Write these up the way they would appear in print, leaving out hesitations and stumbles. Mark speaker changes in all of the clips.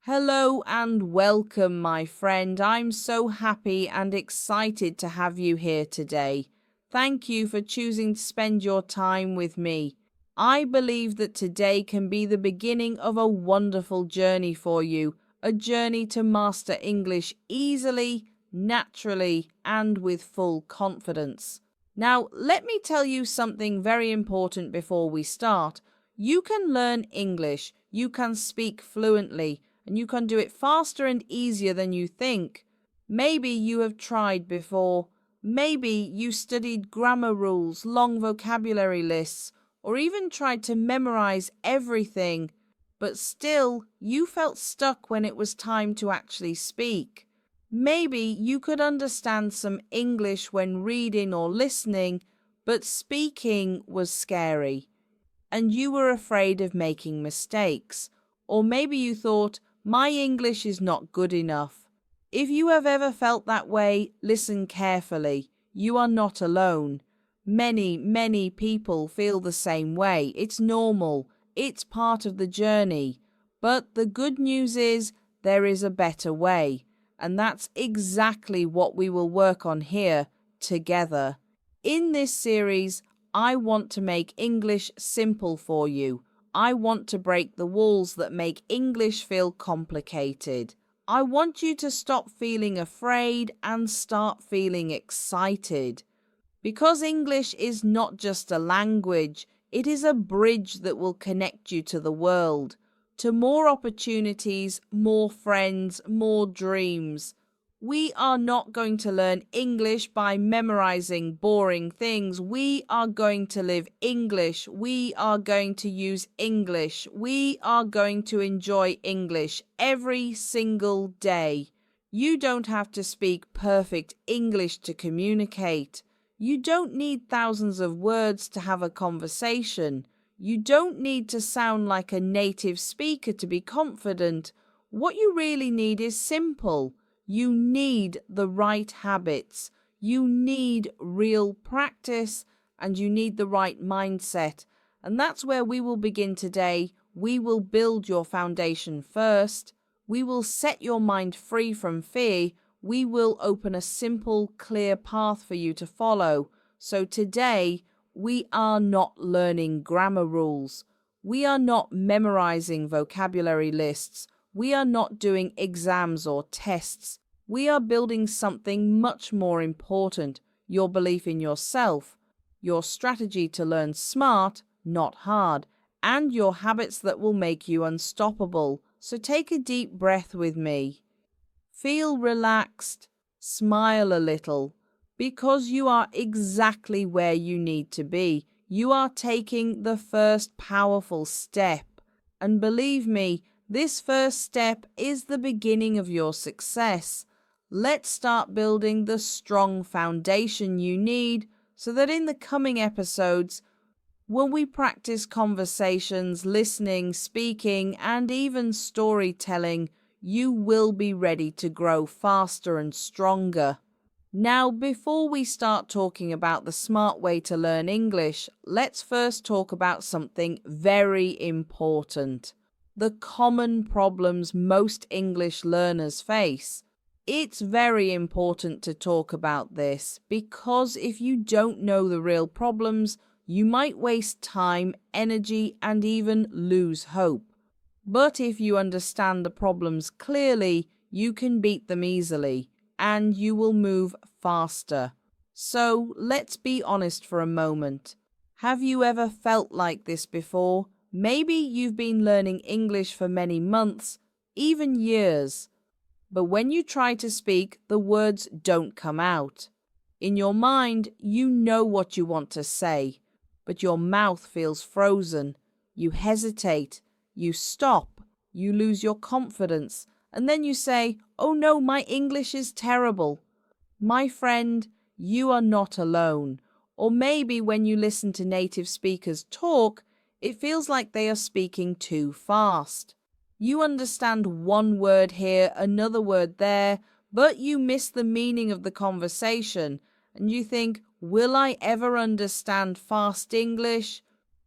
Speaker 1: Hello and welcome, my friend. I'm so happy and excited to have you here today. Thank you for choosing to spend your time with me. I believe that today can be the beginning of a wonderful journey for you, a journey to master English easily, naturally, and with full confidence. Now, let me tell you something very important before we start. You can learn English, you can speak fluently, and you can do it faster and easier than you think. Maybe you have tried before. Maybe you studied grammar rules, long vocabulary lists, or even tried to memorize everything, but still you felt stuck when it was time to actually speak. Maybe you could understand some English when reading or listening, but speaking was scary, and you were afraid of making mistakes. Or maybe you thought, my English is not good enough. If you have ever felt that way, listen carefully. You are not alone. Many people feel the same way. It's normal. It's part of the journey. But the good news is there is a better way. And that's exactly what we will work on here together. In this series, I want to make English simple for you. I want to break the walls that make English feel complicated. I want you to stop feeling afraid and start feeling excited. Because English is not just a language, it is a bridge that will connect you to the world, to more opportunities, more friends, more dreams. We are not going to learn English by memorizing boring things. We are going to live English. We are going to use English. We are going to enjoy English every single day. You don't have to speak perfect English to communicate. You don't need thousands of words to have a conversation. You don't need to sound like a native speaker to be confident. What you really need is simple. You need the right habits, you need real practice, and you need the right mindset. And that's where we will begin today. We will build your foundation first. We will set your mind free from fear. We will open a simple, clear path for you to follow. So today, we are not learning grammar rules. We are not memorizing vocabulary lists. We are not doing exams or tests. We are building something much more important, your belief in yourself, your strategy to learn smart, not hard, and your habits that will make you unstoppable. So take a deep breath with me. Feel relaxed, smile a little, because you are exactly where you need to be. You are taking the first powerful step. And believe me, this first step is the beginning of your success. Let's start building the strong foundation you need so that in the coming episodes, when we practice conversations, listening, speaking, and even storytelling, you will be ready to grow faster and stronger. Now, before we start talking about the smart way to learn English, let's first talk about something very important. The common problems most English learners face. It's very important to talk about this because if you don't know the real problems, you might waste time, energy, and even lose hope. But if you understand the problems clearly, you can beat them easily and you will move faster. So let's be honest for a moment. Have you ever felt like this before? Maybe you've been learning English for many months, even years. But when you try to speak, the words don't come out. In your mind, you know what you want to say, but your mouth feels frozen. You hesitate, you stop, you lose your confidence, and then you say, "Oh no, my English is terrible." My friend, you are not alone. Or maybe when you listen to native speakers talk, it feels like they are speaking too fast. You understand one word here, another word there, but you miss the meaning of the conversation and you think, will I ever understand fast English?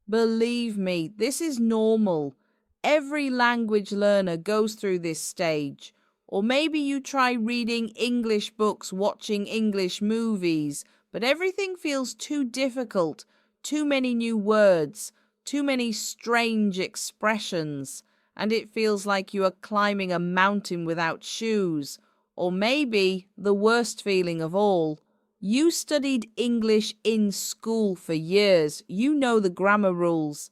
Speaker 1: Believe me, this is normal. Every language learner goes through this stage. Or maybe you try reading English books, watching English movies, but everything feels too difficult, too many new words, too many strange expressions, and it feels like you are climbing a mountain without shoes. Or maybe, the worst feeling of all, you studied English in school for years. You know the grammar rules.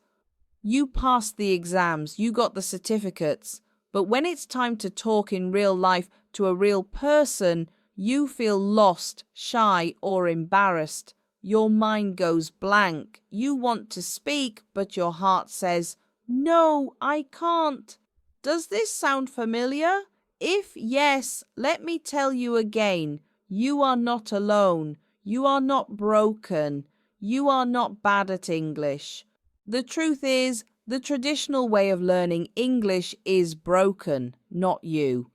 Speaker 1: You passed the exams, you got the certificates. But when it's time to talk in real life to a real person, you feel lost, shy, or embarrassed. Your mind goes blank. You want to speak, but your heart says, "No, I can't." Does this sound familiar? If yes, let me tell you again. You are not alone. You are not broken. You are not bad at English. The truth is, the traditional way of learning English is broken, not you.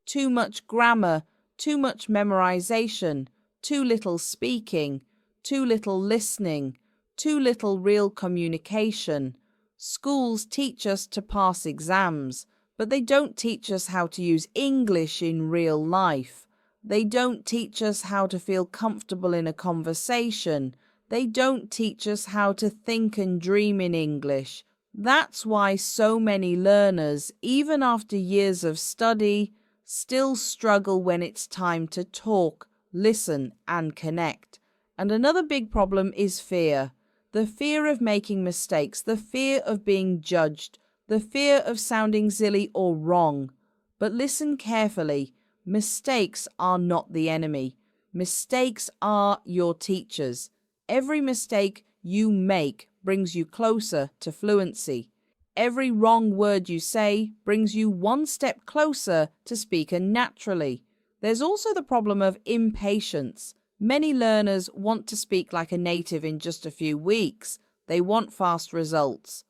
Speaker 1: Too much grammar, too much memorization, too little speaking, too little listening, too little real communication. Schools teach us to pass exams, but they don't teach us how to use English in real life. They don't teach us how to feel comfortable in a conversation. They don't teach us how to think and dream in English. That's why so many learners, even after years of study, still struggle when it's time to talk, listen, and connect. And another big problem is fear. The fear of making mistakes, the fear of being judged, the fear of sounding silly or wrong. But listen carefully. Mistakes are not the enemy. Mistakes are your teachers. Every mistake you make brings you closer to fluency. Every wrong word you say brings you one step closer to speaking naturally. There's also the problem of impatience. Many learners want to speak like a native in just a few weeks. They want fast results.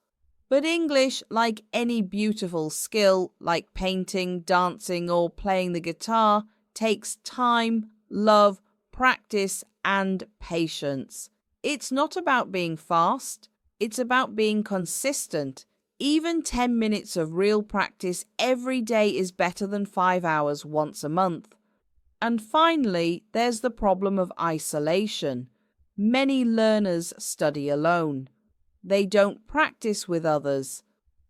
Speaker 1: But English, like any beautiful skill, like painting, dancing, or playing the guitar, takes time, love, practice, and patience. It's not about being fast, it's about being consistent. Even 10 minutes of real practice every day is better than 5 hours once a month. And finally, there's the problem of isolation. Many learners study alone. They don't practice with others.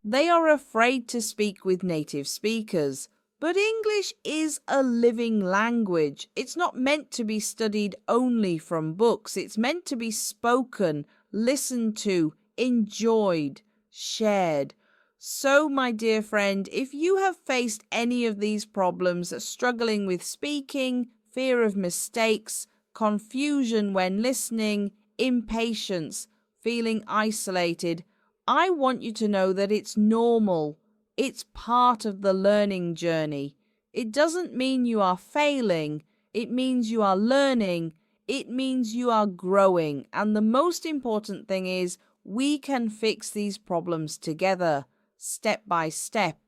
Speaker 1: They are afraid to speak with native speakers. But English is a living language. It's not meant to be studied only from books. It's meant to be spoken, listened to, enjoyed, shared. So, my dear friend, if you have faced any of these problems, struggling with speaking, fear of mistakes, confusion when listening, impatience, feeling isolated, I want you to know that it's normal. It's part of the learning journey. It doesn't mean you are failing. It means you are learning. It means you are growing. And the most important thing is we can fix these problems together, step by step,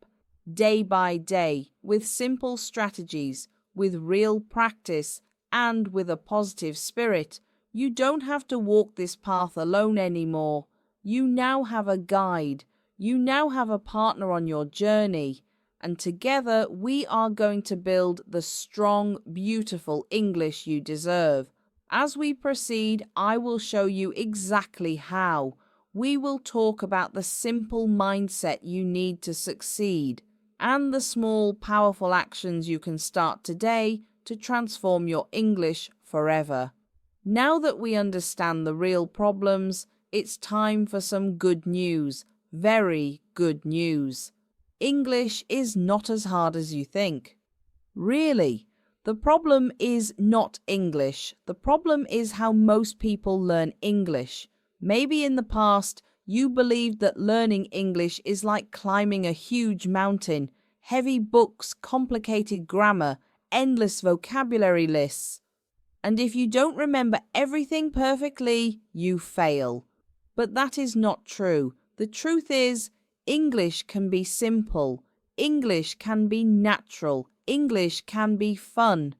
Speaker 1: day by day, with simple strategies, with real practice, and with a positive spirit. You don't have to walk this path alone anymore. You now have a guide. You now have a partner on your journey, and together we are going to build the strong, beautiful English you deserve. As we proceed, I will show you exactly how. We will talk about the simple mindset you need to succeed, and the small, powerful actions you can start today to transform your English forever. Now that we understand the real problems, it's time for some good news. Very good news. English is not as hard as you think. Really, the problem is not English. The problem is how most people learn English. Maybe in the past, you believed that learning English is like climbing a huge mountain, heavy books, complicated grammar, endless vocabulary lists. And if you don't remember everything perfectly, you fail. But that is not true. The truth is, English can be simple. English can be natural. English can be fun.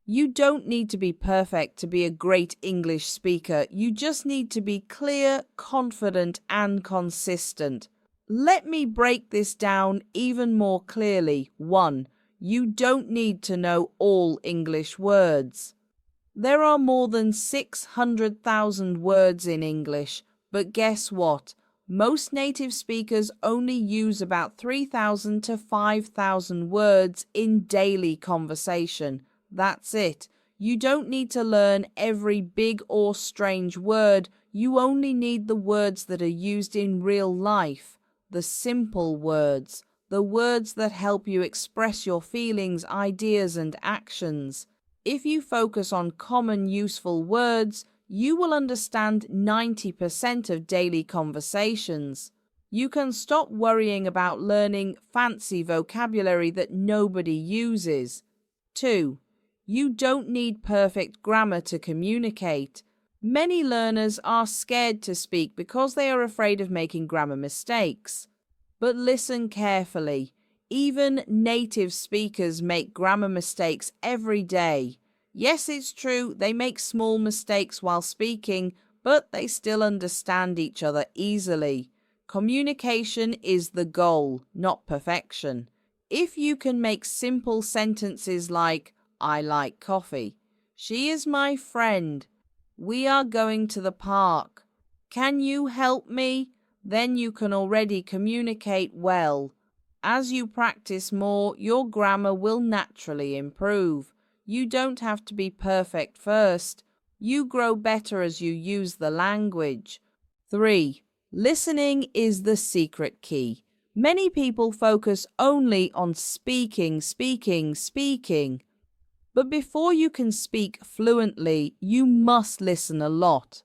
Speaker 1: You don't need to be perfect to be a great English speaker. You just need to be clear, confident, and consistent. Let me break this down even more clearly. 1. You don't need to know all English words. There are more than 600,000 words in English, but guess what? Most native speakers only use about 3,000 to 5,000 words in daily conversation. That's it. You don't need to learn every big or strange word. You only need the words that are used in real life, the simple words, the words that help you express your feelings, ideas, and actions. If you focus on common useful words, you will understand 90% of daily conversations. You can stop worrying about learning fancy vocabulary that nobody uses. 2. You don't need perfect grammar to communicate. Many learners are scared to speak because they are afraid of making grammar mistakes. But listen carefully. Even native speakers make grammar mistakes every day. Yes, it's true, they make small mistakes while speaking, but they still understand each other easily. Communication is the goal, not perfection. If you can make simple sentences like, I like coffee, she is my friend, we are going to the park, can you help me? Then you can already communicate well. As you practice more, your grammar will naturally improve. You don't have to be perfect first. You grow better as you use the language. 3. Listening is the secret key. Many people focus only on speaking. But before you can speak fluently, you must listen a lot.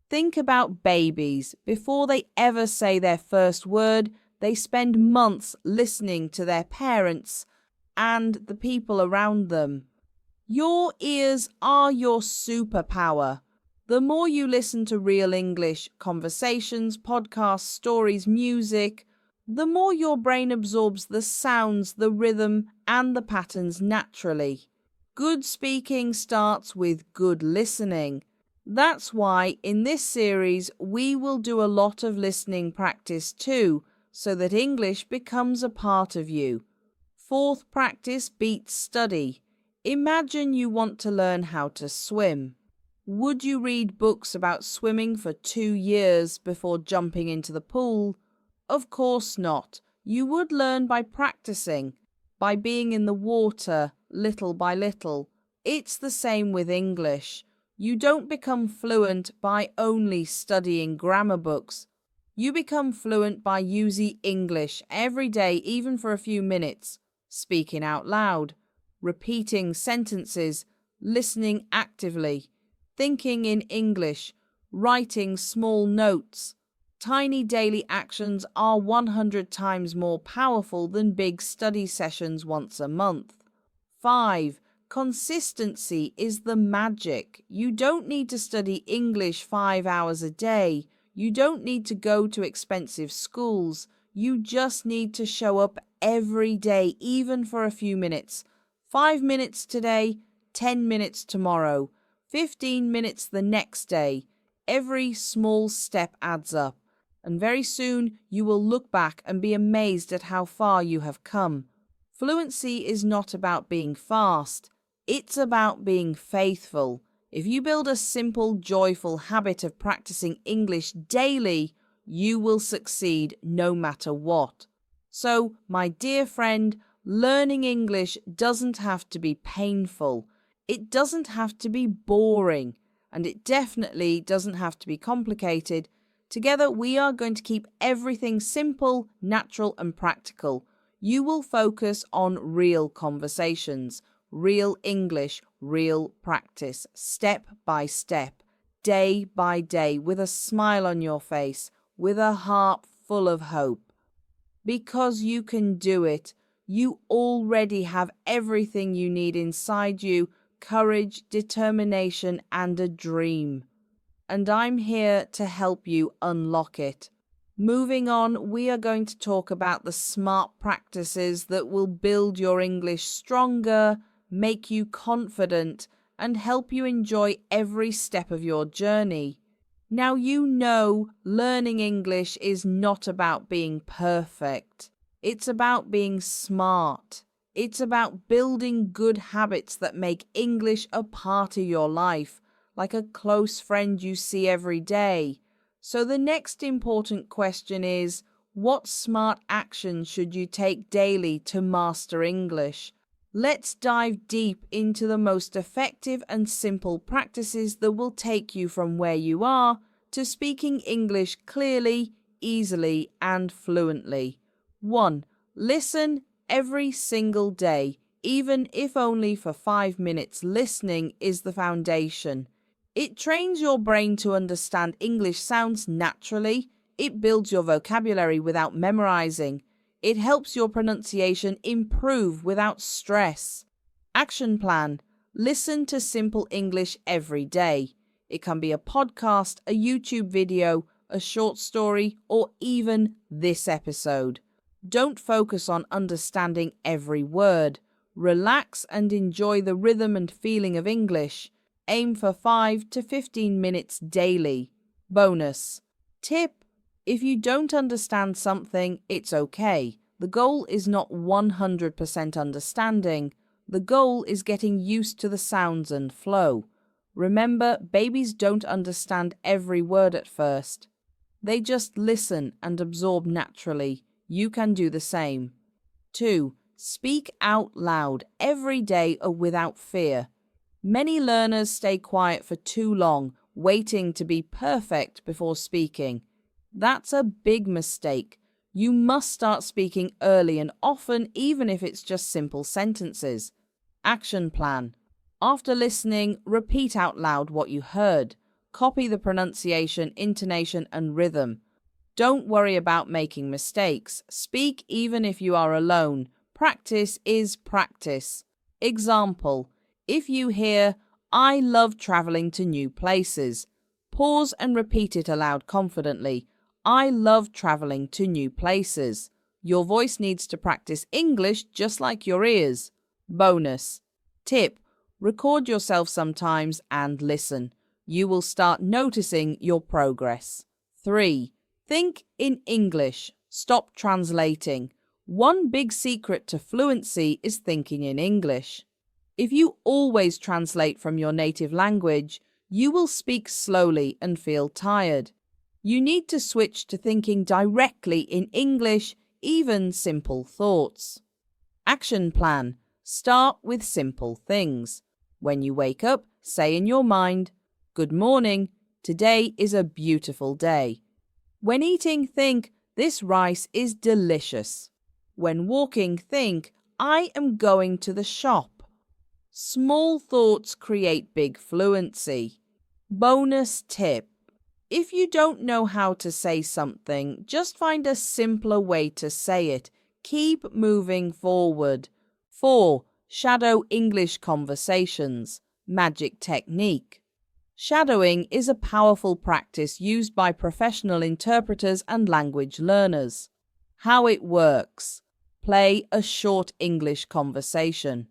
Speaker 1: Think about babies. Before they ever say their first word, they spend months listening to their parents and the people around them. Your ears are your superpower. The more you listen to real English, conversations, podcasts, stories, music, the more your brain absorbs the sounds, the rhythm, and the patterns naturally. Good speaking starts with good listening. That's why in this series we will do a lot of listening practice too, so that English becomes a part of you. 4th, practice beats study. Imagine you want to learn how to swim. Would you read books about swimming for 2 years before jumping into the pool? Of course not. You would learn by practicing, by being in the water, little by little. It's the same with English. You don't become fluent by only studying grammar books. You become fluent by using English every day, even for a few minutes, speaking out loud, repeating sentences, listening actively, thinking in English, writing small notes. Tiny daily actions are 100 times more powerful than big study sessions once a month. 5. Consistency is the magic. You don't need to study English 5 hours a day. You don't need to go to expensive schools. You just need to show up every day, even for a few minutes. 5 minutes today, 10 minutes tomorrow, 15 minutes the next day. Every small step adds up, and very soon you will look back and be amazed at how far you have come. Fluency is not about being fast, it's about being faithful. If you build a simple, joyful habit of practicing English daily, you will succeed no matter what. So, my dear friend, learning English doesn't have to be painful. It doesn't have to be boring. And it definitely doesn't have to be complicated. Together, we are going to keep everything simple, natural, and practical. You will focus on real conversations, real English, real practice, step by step, day by day, with a smile on your face, with a heart full of hope. Because you can do it. You already have everything you need inside you, courage, determination, and a dream. And I'm here to help you unlock it. Moving on, we are going to talk about the smart practices that will build your English stronger, make you confident, and help you enjoy every step of your journey. Now you know learning English is not about being perfect. It's about being smart. It's about building good habits that make English a part of your life, like a close friend you see every day. So the next important question is, what smart action should you take daily to master English? Let's dive deep into the most effective and simple practices that will take you from where you are to speaking English clearly, easily, and fluently. 1. Listen every single day, even if only for 5 minutes. Listening is the foundation. It trains your brain to understand English sounds naturally. It builds your vocabulary without memorizing. It helps your pronunciation improve without stress. Action plan. Listen to simple English every day. It can be a podcast, a YouTube video, a short story, or even this episode. Don't focus on understanding every word. Relax and enjoy the rhythm and feeling of English. Aim for 5 to 15 minutes daily. Bonus tip. If you don't understand something, it's okay. The goal is not 100% understanding. The goal is getting used to the sounds and flow. Remember, babies don't understand every word at first. They just listen and absorb naturally. You can do the same. 2. Speak out loud every day without fear. Many learners stay quiet for too long, waiting to be perfect before speaking. That's a big mistake. You must start speaking early and often, even if it's just simple sentences. Action plan. After listening, repeat out loud what you heard. Copy the pronunciation, intonation, and rhythm. Don't worry about making mistakes. Speak even if you are alone. Practice is practice. Example. If you hear, "I love traveling to new places," pause and repeat it aloud confidently. I love traveling to new places. Your voice needs to practice English just like your ears. Bonus tip. Record yourself sometimes and listen. You will start noticing your progress. 3. Think in English. Stop translating. One big secret to fluency is thinking in English. If you always translate from your native language, you will speak slowly and feel tired. You need to switch to thinking directly in English, even simple thoughts. Action plan. Start with simple things. When you wake up, say in your mind, "Good morning, today is a beautiful day." When eating, think, "This rice is delicious." When walking, think, "I am going to the shop." Small thoughts create big fluency. Bonus tip. If you don't know how to say something, just find a simpler way to say it. Keep moving forward. 4. Shadow English conversations. Magic technique. Shadowing is a powerful practice used by professional interpreters and language learners. How it works. Play a short English conversation.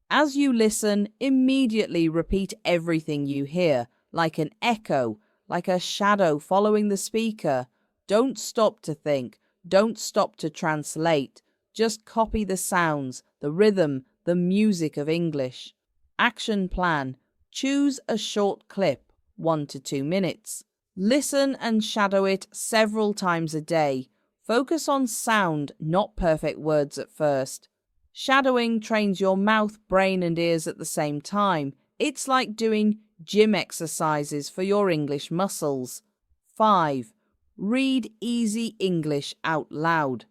Speaker 1: As you listen, immediately repeat everything you hear, like an echo, like a shadow following the speaker. Don't stop to think. Don't stop to translate. Just copy the sounds, the rhythm, the music of English. Action plan. Choose a short clip, 1 to 2 minutes. Listen and shadow it several times a day. Focus on sound, not perfect words at first. Shadowing trains your mouth, brain, and ears at the same time. It's like doing gym exercises for your English muscles. 5. Read easy English out loud.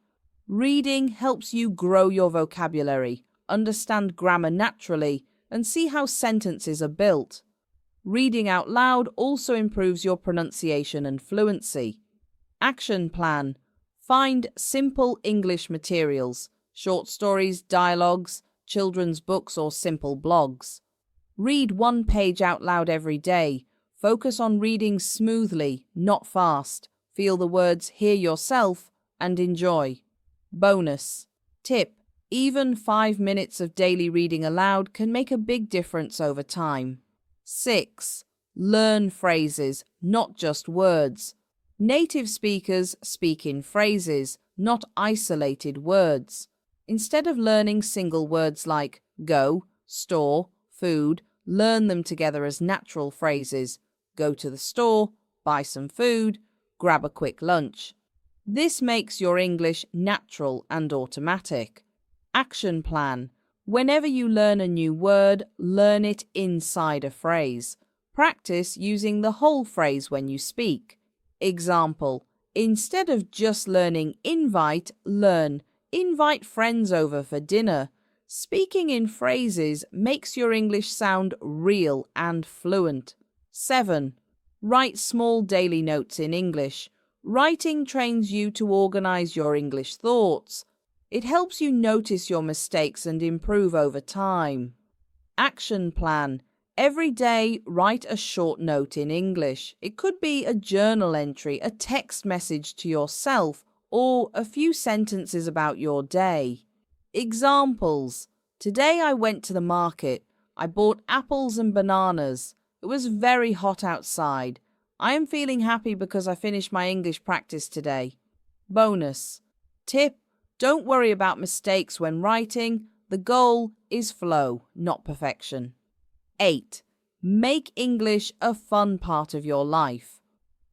Speaker 1: Reading helps you grow your vocabulary, understand grammar naturally, and see how sentences are built. Reading out loud also improves your pronunciation and fluency. Action plan. Find simple English materials, short stories, dialogues, children's books, or simple blogs. Read 1 page out loud every day. Focus on reading smoothly, not fast. Feel the words, hear yourself, and enjoy. Bonus tip. Even 5 minutes of daily reading aloud can make a big difference over time. 6. Learn phrases, not just words. Native speakers speak in phrases, not isolated words. Instead of learning single words like go, store, food, learn them together as natural phrases. Go to the store, buy some food, grab a quick lunch. This makes your English natural and automatic. Action plan. Whenever you learn a new word, learn it inside a phrase. Practice using the whole phrase when you speak. Example, instead of just learning invite, learn invite friends over for dinner. Speaking in phrases makes your English sound real and fluent. 7. Write small daily notes in English. Writing trains you to organize your English thoughts. It helps you notice your mistakes and improve over time. Action plan. Every day, write a short note in English. It could be a journal entry, a text message to yourself, or a few sentences about your day. Examples. Today I went to the market. I bought apples and bananas. It was very hot outside. I am feeling happy because I finished my English practice today. Bonus. Tip. Don't worry about mistakes when writing. The goal is flow, not perfection. 8. Make English a fun part of your life.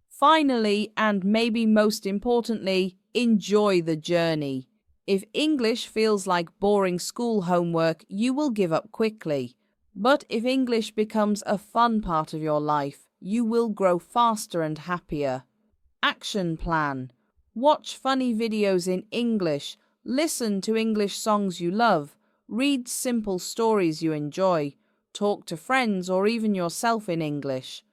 Speaker 1: Finally, and maybe most importantly, enjoy the journey. If English feels like boring school homework, you will give up quickly. But if English becomes a fun part of your life, you will grow faster and happier. Action plan. Watch funny videos in English. Listen to English songs you love. Read simple stories you enjoy. Talk to friends or even yourself in English.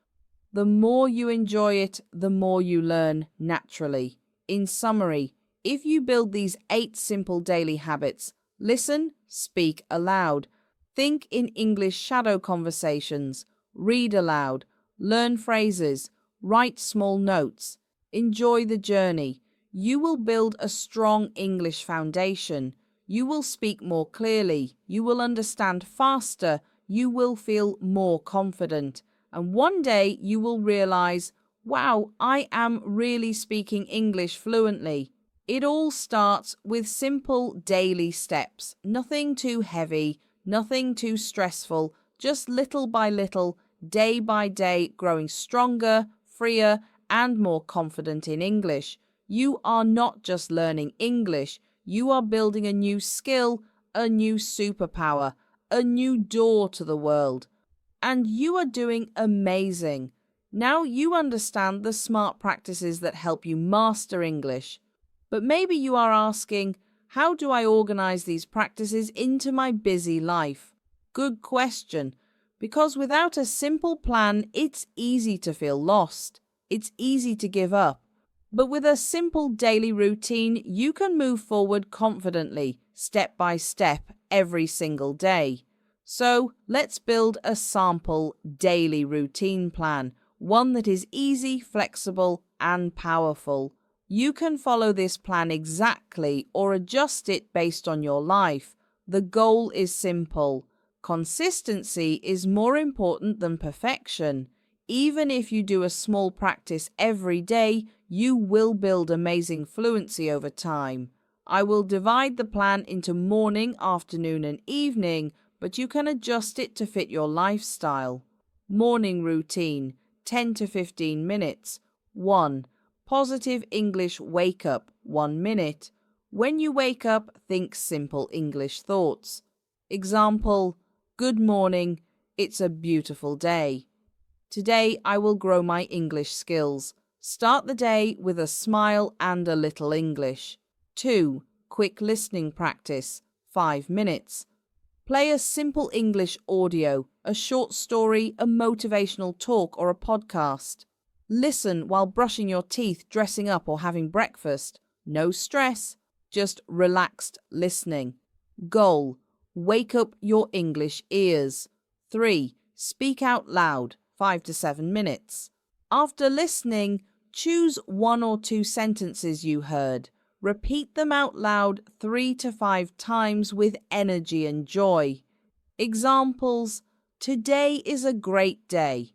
Speaker 1: The more you enjoy it, the more you learn naturally. In summary, if you build these 8 simple daily habits, listen, speak aloud, think in English shadow conversations, read aloud, learn phrases, write small notes, enjoy the journey, you will build a strong English foundation. You will speak more clearly, you will understand faster, you will feel more confident. And one day you will realize, wow, I am really speaking English fluently. It all starts with simple daily steps. Nothing too heavy, nothing too stressful, just little by little, day by day, growing stronger, freer, and more confident in English. You are not just learning English, you are building a new skill, a new superpower, a new door to the world. And you are doing amazing. Now you understand the smart practices that help you master English. But maybe you are asking, how do I organize these practices into my busy life? Good question, because without a simple plan, it's easy to feel lost. It's easy to give up. But with a simple daily routine, you can move forward confidently, step by step, every single day. So let's build a sample daily routine plan, one that is easy, flexible, and powerful. You can follow this plan exactly or adjust it based on your life. The goal is simple. Consistency is more important than perfection. Even if you do a small practice every day, you will build amazing fluency over time. I will divide the plan into morning, afternoon, and evening, but you can adjust it to fit your lifestyle. Morning routine, 10 to 15 minutes. 1. Positive English wake up, 1 minute. When you wake up, think simple English thoughts. Example, good morning, it's a beautiful day. Today I will grow my English skills. Start the day with a smile and a little English. 2. Quick listening practice, 5 minutes. Play a simple English audio, a short story, a motivational talk, or a podcast. Listen while brushing your teeth, dressing up, or having breakfast. No stress, just relaxed listening. Goal: wake up your English ears. 3. Speak out loud, 5 to 7 minutes. After listening, choose 1 or 2 sentences you heard. Repeat them out loud 3 to 5 times with energy and joy. Examples: today is a great day.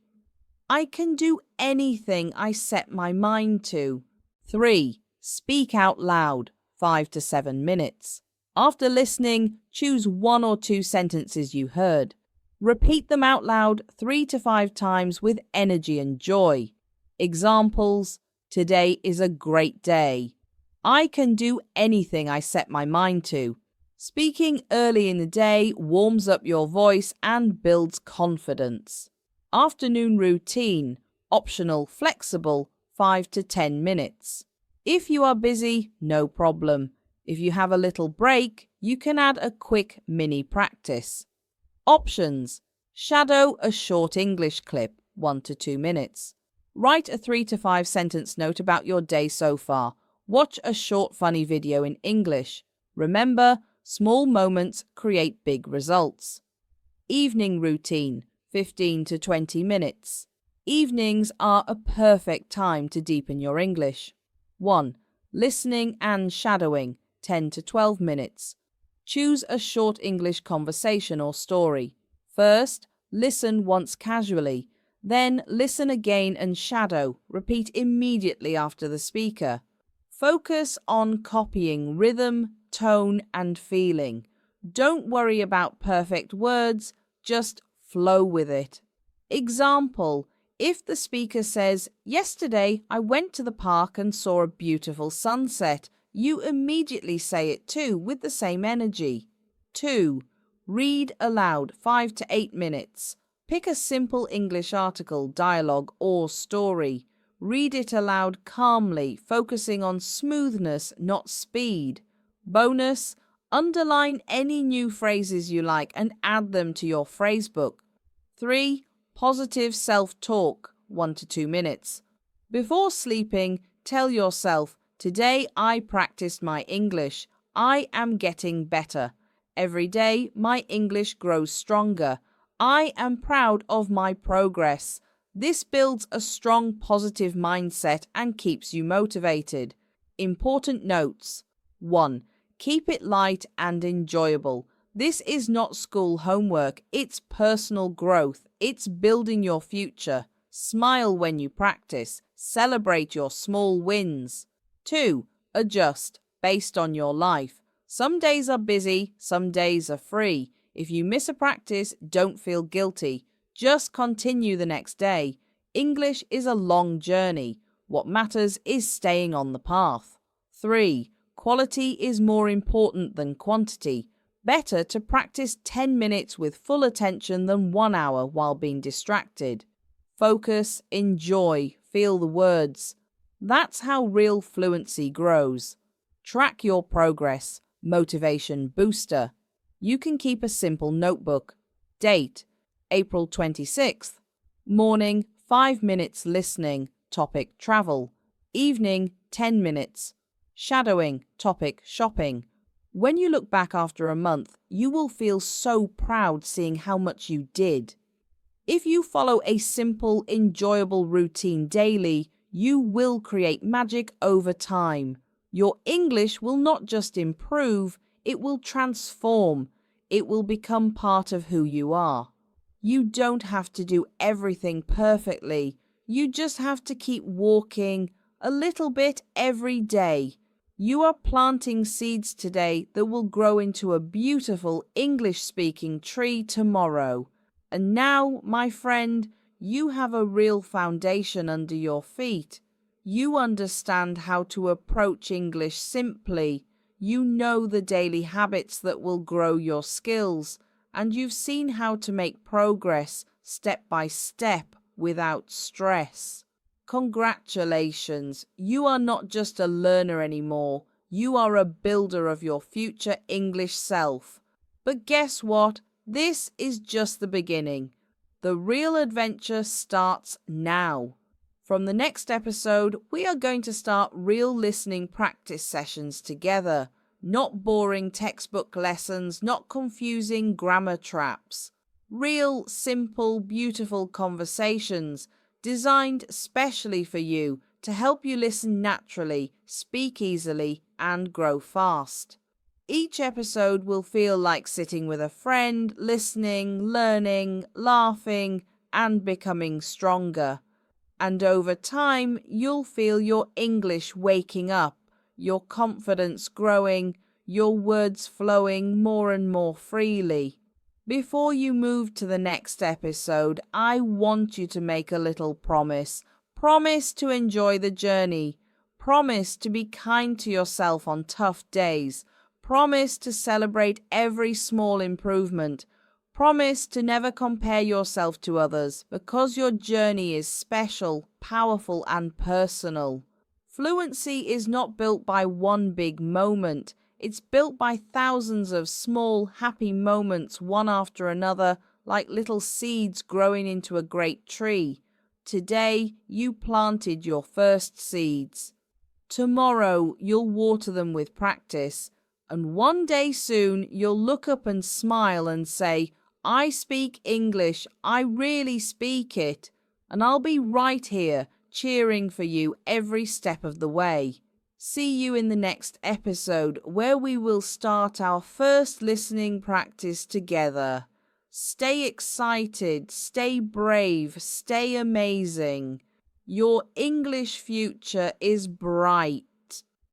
Speaker 1: I can do anything I set my mind to. 3. Speak out loud, 5 to 7 minutes. After listening, choose 1 or 2 sentences you heard. Repeat them out loud 3 to 5 times with energy and joy. Examples: today is a great day. I can do anything I set my mind to. Speaking early in the day warms up your voice and builds confidence. Afternoon routine, optional, flexible, 5 to 10 minutes. If you are busy, no problem. If you have a little break, you can add a quick mini practice. Options: shadow a short English clip, 1 to 2 minutes. Write a 3 to 5 sentence note about your day so far. Watch a short funny video in English. Remember, small moments create big results. Evening routine, 15 to 20 minutes. Evenings are a perfect time to deepen your English. 1. Listening and shadowing, 10 to 12 minutes. Choose a short English conversation or story. First, listen once casually. Then listen again and shadow. Repeat immediately after the speaker. Focus on copying rhythm, tone, and feeling. Don't worry about perfect words, just flow with it. Example: if the speaker says, "Yesterday I went to the park and saw a beautiful sunset," you immediately say it too with the same energy. 2. Read aloud 5 to 8 minutes. Pick a simple English article, dialogue, or story. Read it aloud calmly, focusing on smoothness, not speed. Bonus: underline any new phrases you like and add them to your phrasebook. 3. Positive self-talk, 1 to 2 minutes. Before sleeping, tell yourself, "Today I practiced my English. I am getting better. Every day my English grows stronger. I am proud of my progress." This builds a strong positive mindset and keeps you motivated. Important notes. 1. Keep it light and enjoyable. This is not school homework, it's personal growth. It's building your future. Smile when you practice. Celebrate your small wins. 2. Adjust based on your life. Some days are busy, some days are free. If you miss a practice, don't feel guilty. Just continue the next day. English is a long journey. What matters is staying on the path. 3. Quality is more important than quantity. Better to practice 10 minutes with full attention than 1 hour while being distracted. Focus, enjoy, feel the words. That's how real fluency grows. Track your progress. Motivation booster. You can keep a simple notebook. Date: April 26th. Morning, 5 minutes listening. Topic: travel. Evening, 10 minutes. Shadowing. Topic: shopping. When you look back after a month, you will feel so proud seeing how much you did. If you follow a simple, enjoyable routine daily, you will create magic over time. Your English will not just improve, it will transform. It will become part of who you are. You don't have to do everything perfectly. You just have to keep walking a little bit every day. You are planting seeds today that will grow into a beautiful English-speaking tree tomorrow. And now, my friend, you have a real foundation under your feet. You understand how to approach English simply. You know the daily habits that will grow your skills, and you've seen how to make progress step by step without stress. Congratulations, you are not just a learner anymore, you are a builder of your future English self. But guess what? This is just the beginning. The real adventure starts now. From the next episode, we are going to start real listening practice sessions together. Not boring textbook lessons, not confusing grammar traps. Real, simple, beautiful conversations designed specially for you to help you listen naturally, speak easily, and grow fast. Each episode will feel like sitting with a friend, listening, learning, laughing, and becoming stronger. And over time, you'll feel your English waking up, your confidence growing, your words flowing more and more freely. Before you move to the next episode, I want you to make a little promise. Promise to enjoy the journey. Promise to be kind to yourself on tough days. Promise to celebrate every small improvement. Promise to never compare yourself to others because your journey is special, powerful, and personal. Fluency is not built by one big moment. It's built by thousands of small, happy moments, one after another, like little seeds growing into a great tree. Today, you planted your first seeds. Tomorrow, you'll water them with practice. And one day soon, you'll look up and smile and say, I speak English, I really speak it. And I'll be right here, cheering for you every step of the way. See you in the next episode where we will start our first listening practice together. Stay excited, stay brave, stay amazing. Your English future is bright.